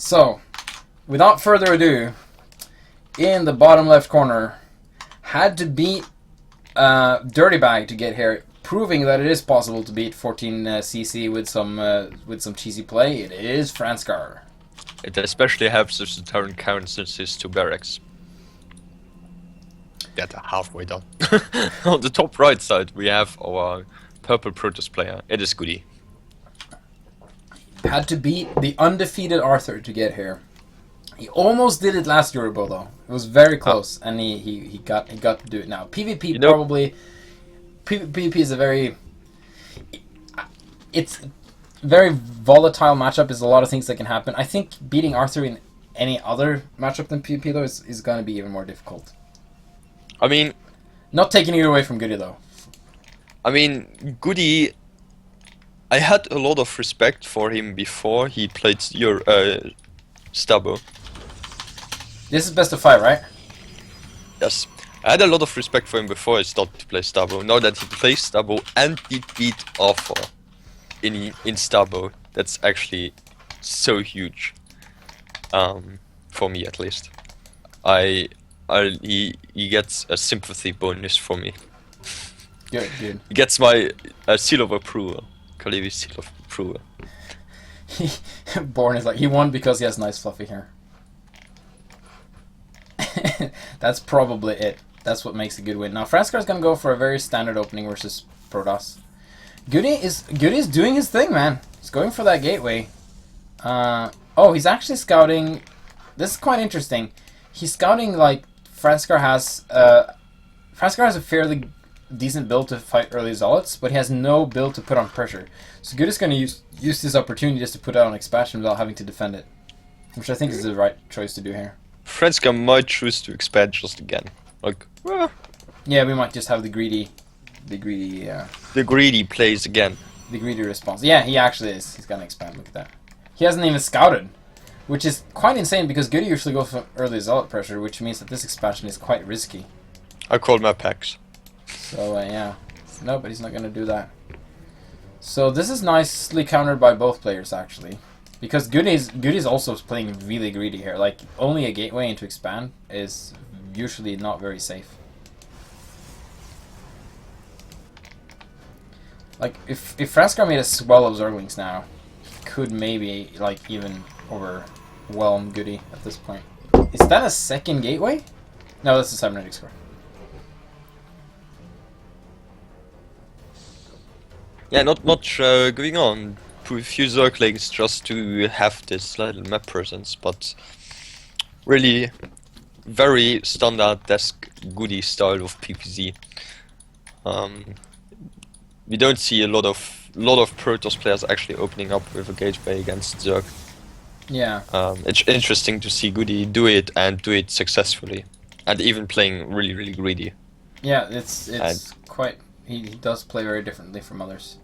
So, without further ado, in the bottom left corner, had to beat Dirty Bag to get here, proving that it is possible to beat 14cc with some cheesy play. It is Franscar. It especially helps if the turn counts his two barracks. Yeah, they're halfway done. On the top right side, we have our purple Protoss player. It is GoOdy. Had to beat the undefeated Arthur to get here. He almost did it last Eurobow though. It was very close, and he got to do it now. PvP probably. PvP is a very. It's very volatile matchup. There's a lot of things that can happen. I think beating Arthur in any other matchup than PvP though is going to be even more difficult. I mean, not taking it away from GoOdy though. I mean, GoOdy. I had a lot of respect for him before he played your Stabo. This is best of 5, right? Yes. I had a lot of respect for him before I started to play Stabo. Now that he plays Stabo and he beat Arthur in Stabo, that's actually so huge. For me at least. He gets a sympathy bonus for me. Good. He gets my seal of approval. Kalivi's seal of approval. Born is like, he won because he has nice fluffy hair. That's probably it. That's what makes a good win. Now Franscar's gonna go for a very standard opening versus Protoss. GoOdy is doing his thing, man. He's going for that gateway. Oh, he's actually scouting. This is quite interesting. He's scouting like Franscar has a fairly decent build to fight early Zealots, but he has no build to put on pressure. So GoOdy's going to use this opportunity just to put out an expansion without having to defend it, which I think is the right choice to do here. Franscar might choose to expand just again. Like, yeah, we might just have the greedy plays again. The greedy response. Yeah, he actually is. He's going to expand. Look at that. He hasn't even scouted, which is quite insane because GoOdy usually goes for early Zealot pressure, which means that this expansion is quite risky. I called my packs. So yeah, no, but he's not gonna do that. So this is nicely countered by both players actually, because GoOdy's also playing really greedy here. Like only a gateway into expand is usually not very safe. Like if Franscar made a swell of Zerglings now, he could maybe like even overwhelm GoOdy at this point. Is that a second gateway? No, that's a cybernetic score. Yeah, not much going on. A few Zerglings just to have this little map presence, but really very standard desk GoOdy style of PvZ. We don't see a lot of Protoss players actually opening up with a gateway against Zerg. Yeah. It's interesting to see GoOdy do it and do it successfully, and even playing really greedy. Yeah, it's quite. He does play very differently from others.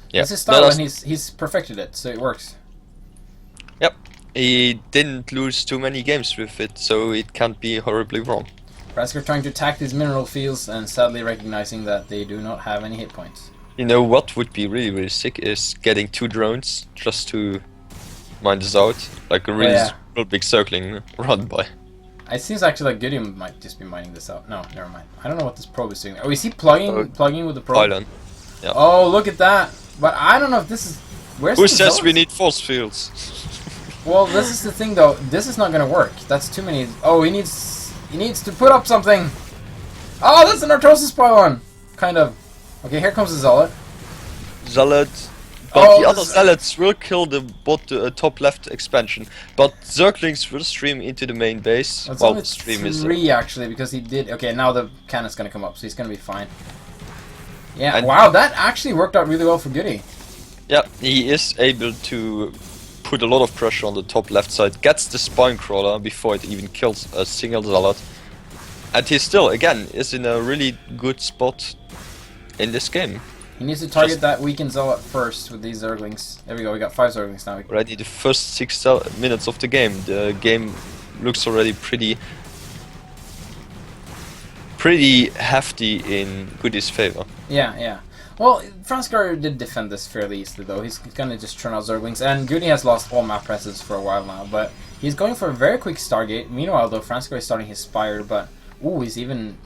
Yeah, it's his style, and he's perfected it, so it works. Yep, he didn't lose too many games with it, so it can't be horribly wrong. Franscar trying to attack these mineral fields and sadly recognizing that they do not have any hit points. You know what would be really sick is getting 2 drones just to mine this out, like a real big circling run by. It seems actually like GoOdy might just be mining this out. No, never mind. I don't know what this probe is doing. Oh, is he plugging with the probe? Island. Yep. Oh, look at that! But I don't know if this is... Who says we need force fields? Well, this is the thing though. This is not gonna work. That's too many... Oh, he needs to put up something! Oh, that's an Artosis pylon! Kind of. Okay, here comes the Zealot. But the other Zealots will kill the top left expansion, but Zerglings will stream into the main base. That's well, only stream is 3 actually, because he did... Okay, now the cannon's gonna come up, so he's gonna be fine. Yeah, and wow, that actually worked out really well for GoOdy. Yeah, he is able to put a lot of pressure on the top left side, gets the spine crawler before it even kills a single Zealot, and he still, again, is in a really good spot in this game. He needs to target that weakened Zealot first with these Zerglings. There we go, we got 5 Zerglings now. Already the first 6 minutes of the game looks already pretty hefty in GoOdy's favor. Yeah. Well, Franscar did defend this fairly easily, though. He's gonna just turn out Zerglings, and GoOdy has lost all map presses for a while now, but he's going for a very quick Stargate. Meanwhile, though, Franscar is starting his Spire, but ooh, he's even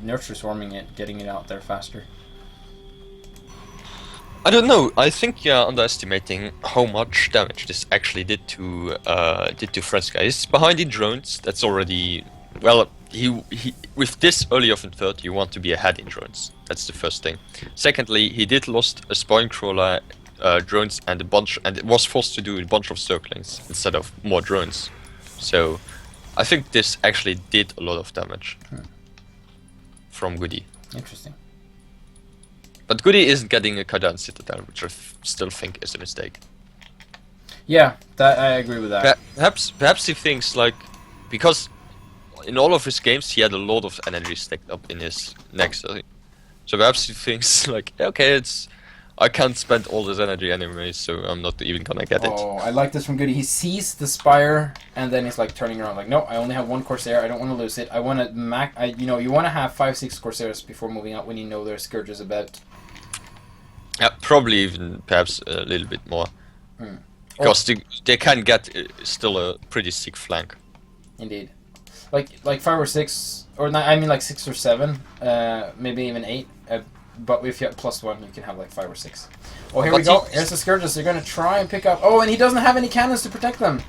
Nurture Swarming it, getting it out there faster. I don't know. I think you're underestimating how much damage this actually did to Franscar. He's behind in drones. That's already well. He with this early of in third, you want to be ahead in drones. That's the first thing. Secondly, he did lost a spine crawler, drones, and it was forced to do a bunch of circlings instead of more drones. So, I think this actually did a lot of damage from GoOdy. Interesting. But GoOdy isn't getting a Cardan Citadel, which I still think is a mistake. Yeah, that I agree with that. Perhaps he thinks like because in all of his games he had a lot of energy stacked up in his Nexus. So perhaps he thinks like, okay, I can't spend all this energy anyway, so I'm not even gonna get it. Oh, I like this from GoOdy. He sees the Spire, and then he's like turning around, like, no, I only have one Corsair. I don't want to lose it. I want to you want to have 5-6 Corsairs before moving out when you know there's Scourges about. Yeah, probably even perhaps a little bit more, because they can get still a pretty sick flank. Indeed, like 5 or 6, or I mean like 6 or 7, maybe even 8. But if you have +1, you can have like 5 or 6. Oh, here we go. Here's the Scourges. They're gonna try and pick up. Oh, and he doesn't have any cannons to protect them.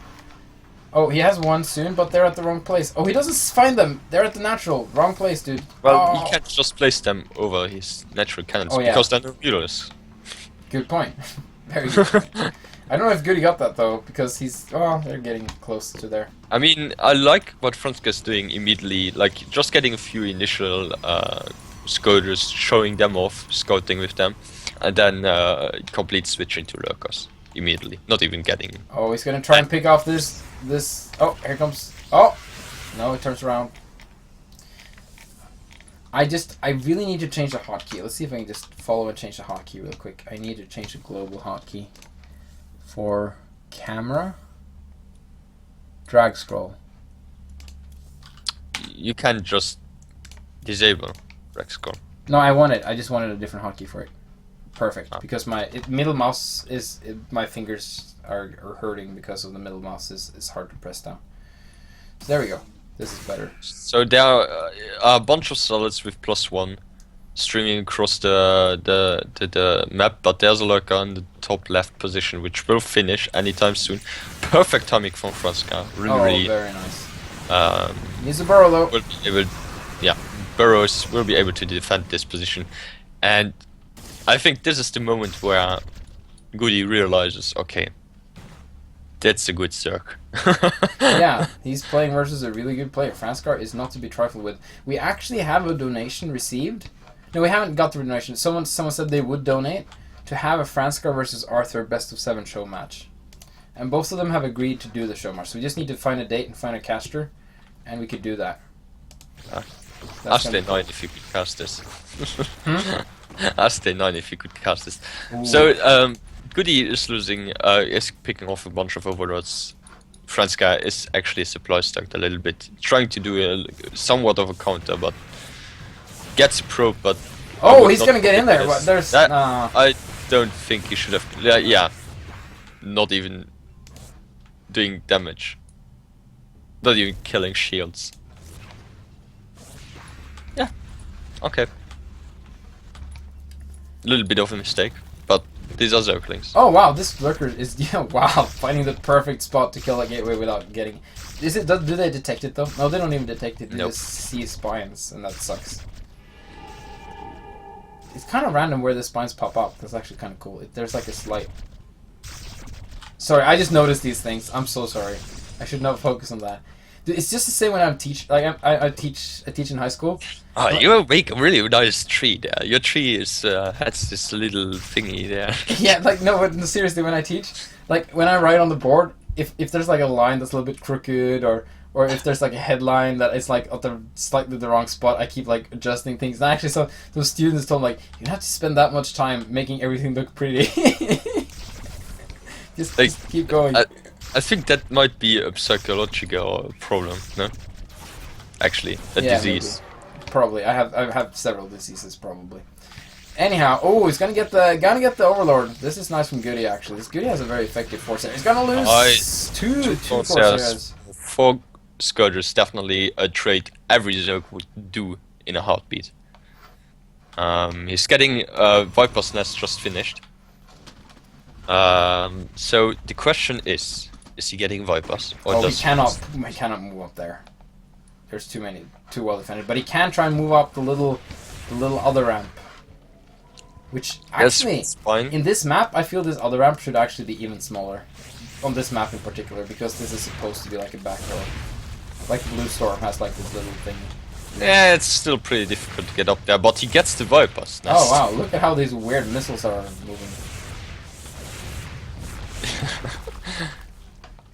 Oh, he has one soon, but they're at the wrong place. Oh, he doesn't find them. They're at the natural. Wrong place, dude. Well, he can't just place them over his natural cannons because they're useless. Good point. Very good point. I don't know if GoOdy got that, though, because they're getting close to there. I mean, I like what Franscar's doing immediately, like just getting a few initial Scourges, showing them off, scouting with them, and then complete switching to Lurkers immediately, not even getting... Oh, he's gonna try and pick off this... Oh, here comes... Oh! No, it turns around. I really need to change the hotkey. Let's see if I can just follow and change the hotkey real quick. I need to change the global hotkey for camera. Drag scroll. You can just disable drag scroll. No, I want it. I just wanted a different hotkey for it. Perfect. Because my middle mouse my fingers are hurting because of the middle mouse is hard to press down. So there we go. This is better. So there are a bunch of solids with +1 streaming across the map, but there's a lurker on the top left position which will finish anytime soon. Perfect timing from Franscar. Really, very nice. Needs a burrow though. Burrows will be able to defend this position, and I think this is the moment where GoOdy realizes, okay, that's a good Zerg. Yeah, he's playing versus a really good player. Franscar is not to be trifled with. We actually have a donation received. No, we haven't got the donation. Someone said they would donate to have a Franscar versus Arthur best of 7 show match. And both of them have agreed to do the show match. So we just need to find a date and find a caster, and we could do that. Ask the 9 if you could cast this. Ask the 9 if you could cast this. Ooh. So, GoOdy is losing, is picking off a bunch of overlords. Franscar is actually supply stacked a little bit, trying to do somewhat of a counter, but gets a probe, but... Oh, he's gonna get in there! What, there's... I don't think he should have... Yeah, not even doing damage. Not even killing shields. Yeah, okay. A little bit of a mistake, but these are Zerglings. Oh wow, this lurker is finding the perfect spot to kill a gateway without getting. Do they detect it though? No, they don't even detect it. They just see spines, and that sucks. It's kind of random where the spines pop up. That's actually kind of cool. There's like a slight. Sorry, I just noticed these things. I'm so sorry. I should not focus on that. It's just the same when I'm I teach in high school. Oh, you make a really nice tree there. Your tree is has this little thingy there. Yeah, like no, but seriously, when I teach, like when I write on the board, if there's like a line that's a little bit crooked, or if there's like a headline that is like at the slightly the wrong spot, I keep like adjusting things. And actually, so those students told me, like, you don't have to spend that much time making everything look pretty. just keep going. I think that might be a psychological problem, no? Actually, a disease. Maybe. Probably. I have several diseases, probably. Anyhow, oh, he's gonna get the Overlord. This is nice from GoOdy actually. This GoOdy has a very effective force. He's gonna lose two Corsairs. Four Scourgers, definitely a trade every Zerg would do in a heartbeat. He's getting Viper's Nest just finished. So the question is he getting Vipers? Or oh, he cannot move up there. There's too well defended. But he can try and move up the little other ramp. Which actually, in this map, I feel this other ramp should actually be even smaller. On this map in particular, because this is supposed to be like a back row. Like Blue Storm has like this little thing. Yeah, it's still pretty difficult to get up there, but he gets the Vipers. Oh wow, look at how these weird missiles are moving.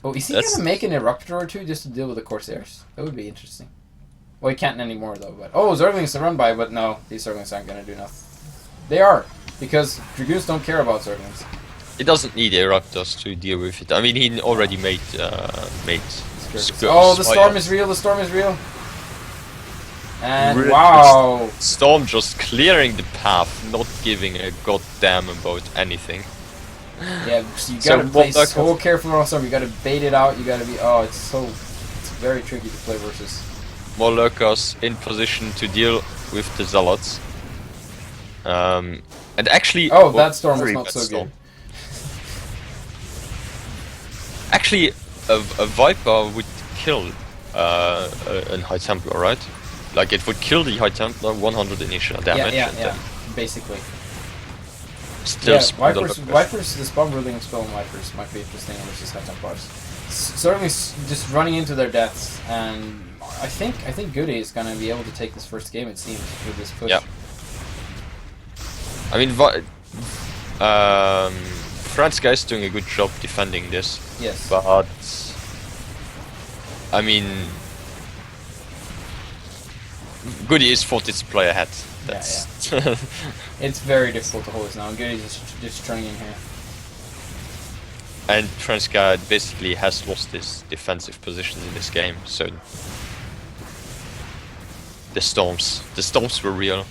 Oh, is he gonna make an Eruptor or two just to deal with the Corsairs? That would be interesting. Well, he can't anymore though, but... Oh, Zerglings to run by, but no, these Zerglings aren't gonna do nothing. They are, because Dragoons don't care about Zerglings. He doesn't need Eruptors to deal with it. I mean, he already made oh, the storm is real, the storm is real. And really wow! Storm just clearing the path, not giving a goddamn about anything. Yeah, so you gotta play so careful on Storm, you gotta bait it out, you gotta be... Oh, it's very tricky to play versus. More lurkers in position to deal with the Zealots. And actually... Oh, that Storm was not so good. Actually, a Viper would kill a High Templar, right? Like, it would kill the High Templar, 100 initial damage. Yeah, basically. Still Vipers, the spawn ruling spell on Vipers might be interesting versus High Templars. Certainly just running into their deaths, and I think GoOdy is gonna be able to take this first game, it seems, with this push. Yeah. I mean, Franscar is doing a good job defending this. Yes. But I mean, GoOdy is 40th player ahead. That's yeah. It's very difficult to hold this now. GoOdy is just turning in here. And Franscar basically has lost his defensive positions in this game, so the storms were real.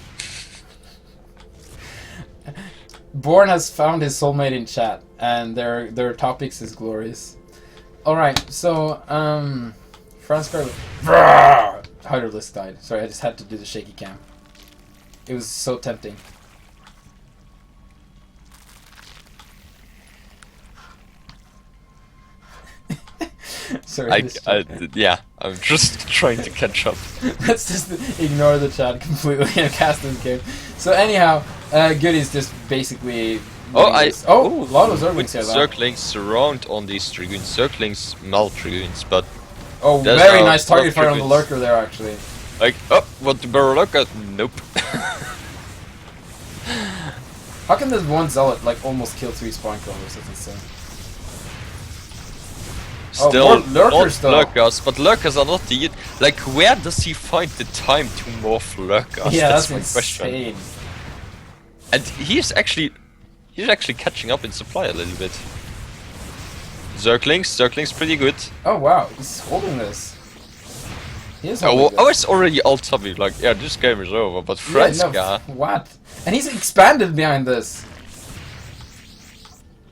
Born has found his soulmate in chat, and their topics is glorious. Alright, so, Franscar... Hydralisk died. Sorry, I just had to do the shaky cam. It was so tempting. Sorry. Yeah, I'm just trying to catch up. Let's just ignore the chat completely and cast this game. So anyhow, GoOdy's just basically... a lot of Zerglings here though. Zerglings surround on these Dragoons. Zerglings melt Dragoons, but... Oh, very nice target fire on the Lurker there actually. Like, oh, what the Barrel Lurker? Nope. How can this one Zealot like almost kill 3 spawn crawlers? That's insane. Still, lurkers though. Lurkers, but lurkers are not the... Like, where does he find the time to morph lurkers? Yeah, that's my insane. question. And he's actually catching up in supply a little bit. Zerglings pretty good. Oh wow, he's holding this. He is holding this. I was already alt-tabbing, like, yeah, this game is over, but Franscar... Yeah, no, what? And he's expanded behind this.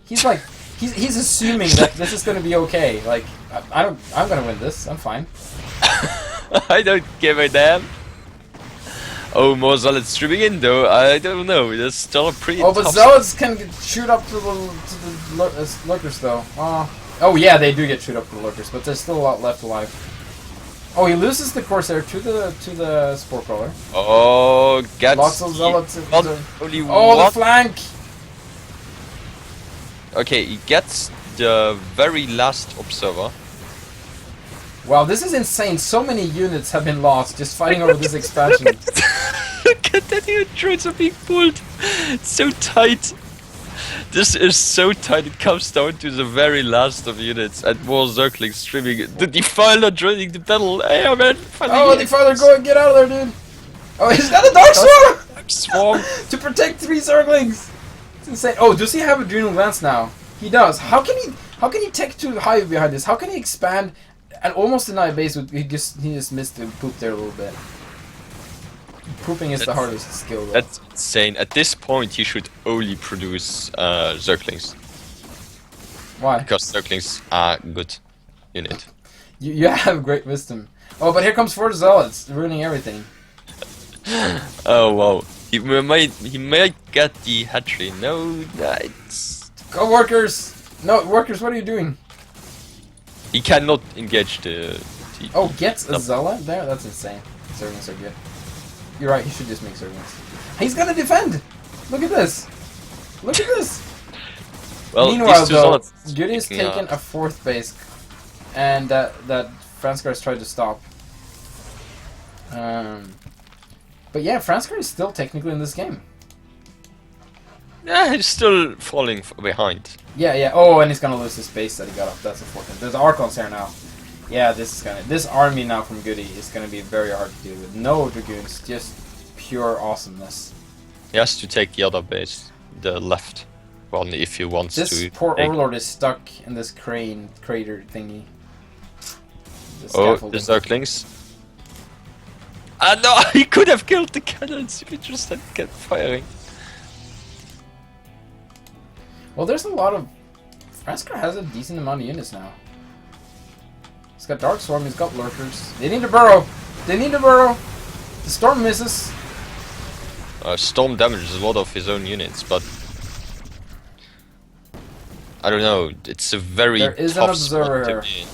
He's like... He's assuming that this is gonna be okay. Like, I'm gonna win this. I'm fine. I don't give a damn. Oh, more Zealots streaming in though. I don't know. That's still a pretty. Oh, but Zealots can shoot up to the lurkers though. Oh yeah, they do get shoot up to the lurkers, but there's still a lot left alive. Oh, he loses the Corsair to the Spore Crawler. Oh, gets lots of Zealots. Only the flank. Okay, he gets the very last observer. Wow, this is insane. So many units have been lost just fighting over this expansion. Look at that, huge drones are being pulled. It's so tight. This is so tight. It comes down to the very last of units and more Zerglings streaming. The Defiler joining the battle. Hey, man. Oh, Defiler, go and get out of there, dude. Oh, he's got a Dark Swarm! Dark Swarm. To protect 3 Zerglings. It's insane. Oh, does he have Adrenal Glance now? He does. How can he take 2 Hive behind this? How can he expand and almost deny base with he just missed the poop there a little bit. Pooping is the hardest skill, though. That's insane. At this point, he should only produce Zerglings. Why? Because Zerglings are good unit. You have great wisdom. Oh, but here comes 4 Zealots, ruining everything. Oh wow. He might get the hatchery. No, that's... Go, workers! No, workers, what are you doing? He cannot engage the Oh, gets a Zealot there? That's insane. Servants are good. You're right, he should just make servants. He's gonna defend! Look at this! Look at this! Well, Meanwhile, these two though, Zealots Goody's taking taken a 4th base, and that Franscar's tried to stop. But yeah, Franscar is still technically in this game. Yeah, he's still falling behind. Yeah, yeah. Oh, and he's gonna lose his base that he got up. That's unfortunate. There's Archons here now. Yeah, this army now from Goody is gonna be very hard to deal with. No dragoons, just pure awesomeness. He has to take the other base, the left one, if he wants to. This poor take... overlord is stuck in this crater thingy. Oh, the Zerglings. Ah no, he could have killed the cannons if he just had kept firing. Well, there's a lot of... Franscar has a decent amount of units now. He's got Dark Swarm, he's got Lurkers. They need to burrow! They need to burrow! The Storm misses! Storm damages a lot of his own units, but... I don't know, it's a very there is tough an observer spot to here. be.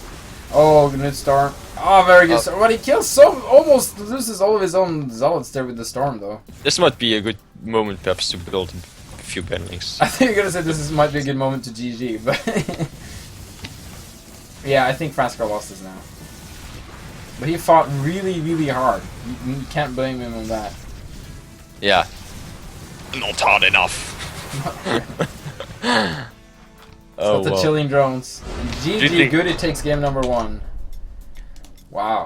Oh, good Storm. Oh, very good Storm. But he kills almost loses all of his own Zealots there with the Storm, though. This might be a good moment perhaps to build a few bandlings. I think you're gonna say might be a good moment to GG, but... yeah, I think Franscar lost this now. But he fought really, really hard. You can't blame him on that. Yeah. Not hard enough. So the well. chilling drones. GG, GG. Goody takes game number 1. Wow.